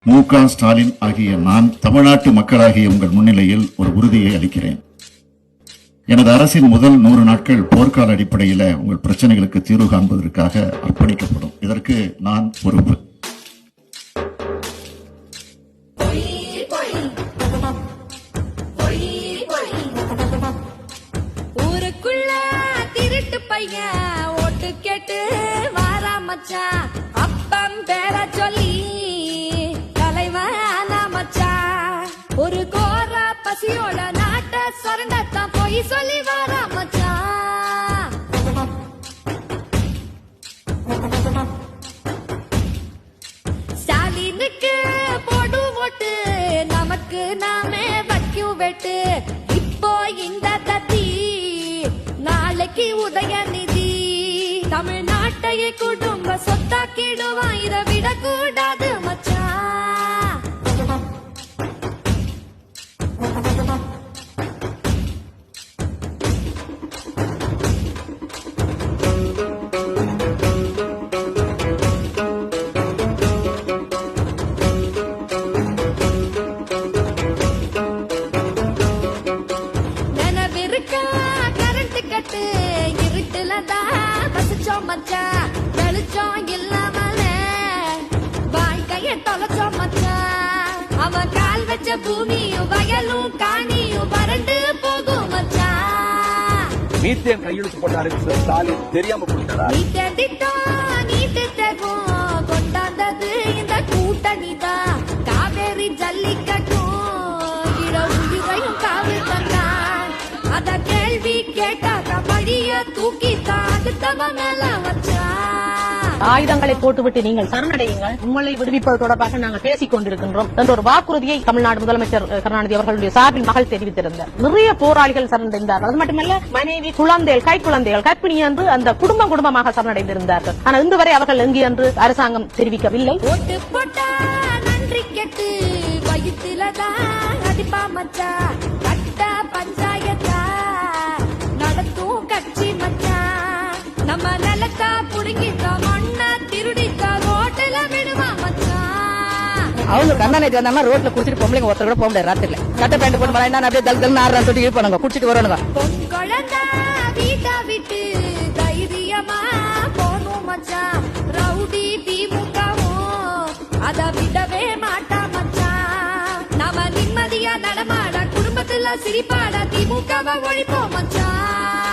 மு.க. ஸ்டாலின் ஆகிய நான் தமிழ்நாட்டு மக்களாகிய உங்கள் முன்னிலையில் ஒரு உறுதியை அளிக்கிறேன். எனது அரசின் முதல் 100 நாட்கள் போர்க்கால அடிப்படையில் உங்கள் பிரச்சனைகளுக்கு தீர்வு காண்பதற்காக அர்ப்பணிக்கப்படும். இதற்கு நான் பொறுப்பு. ஊருக்குள்ள திருட்டு பையன் ஓட்டு கேட்டு வாரா மச்சான், அப்பம் பேர சொல்லி தலைவன் மச்சான். ஒரு கோர பசியோட நாட்ட சொரண்டத்தான் போய் சொல்லி வாரா மச்சான். ஸ்டாலினுக்கு போடு ஓட்டு, நமக்கு நாமே வைக்கும் வெட்டு. இப்போ இந்த தத்தி, நாளைக்கு உதயநிதி. தமிழ்நாட்டையே குடும்ப சொத்தாக்கிடுவான், இதை விடக்கூடாது மச்சான். நினைவிருக்கா கரண்ட் கட்டு, இருட்டுலதான் வசிச்சோம் மச்சான். வெளிச்சம் இல்லாமலே வாழ்க்கைய தொலைச்சோம் மச்சான். அவன் கால் வச்ச பூமியும் வயலும் காணியும் வறண்டு போகும் மச்சான். மீத்தேன் கையெழுத்து போட்டாரு ஸ்டாலின், தெரியாம போட்டாரா? மீத்தேன் திட்டம் நீட்டு தேர்வும் கொண்டாந்தது இந்த கூட்டணி தான். காவேரி ஜல்லிக்கட்டும் இடையும் காவு தந்தான். அத கேள்வி கேட்டாக்கா படிய தூக்கி தாடுத்தவ மேல வச்சான். ஆயுதங்களை போட்டுவிட்டு நீங்கள் சரணடையுங்கள், உங்களை விடுவிப்பது தொடர்பாக நாங்கள் பேசிக் கொண்டிருக்கின்றோம் என்ற ஒரு வாக்குறுதியை தமிழ்நாடு முதலமைச்சர் கருணாநிதி அவர்களுடைய சார்பில் மகள் தெரிவித்திருந்தார். நிறைய போராளிகள் சரணடைந்தார்கள். அது மட்டுமல்ல, மனைவி, குழந்தைகள், கைக்குழந்தைகள், கற்பிணி என்று அந்த குடும்பமாக சரணடைந்திருந்தார்கள். ஆனால் இன்று வரை அவர்கள் எங்கு என்று அரசாங்கம் தெரிவிக்கவில்லை. ஓட்டு போட்டா நன்றி கெட்டு வயிற்றுலதான் அடிப்பா மச்சான். கட்ட பஞ்சாயத்தா நடத்தும் கட்சி மச்சான். நம்ம நிலத்தா புடுங்கிட்ட மண்ண திருடிட்ட ரோட்டுல விடுவா மச்சான். அவங்க கண்ணாடி வந்தாங்கன்னா ரோட்ல குடிச்சிட்டு பொம்பளைங்க ஒருத்தர் கூட போக முடியாது. ராத்திரில சட்டை பேண்ட் போட்டு வரா என்ன அப்படியே தல் தல் ஆடுறான்னு சொல்லி இருப்பானுங்க, குடிச்சிட்டு வரணுங்க. பொன் குழந்தா வீட்டா விட்டு தைரியமா போனும் மச்சான். ரவுடி திமுகவும் அத விடவே மாட்டா மச்சான். நாம நிம்மதியா நடமாட, குடும்பத்துல சிரிப்பாட திமுகவை ஒழிப்போம் மச்சான்.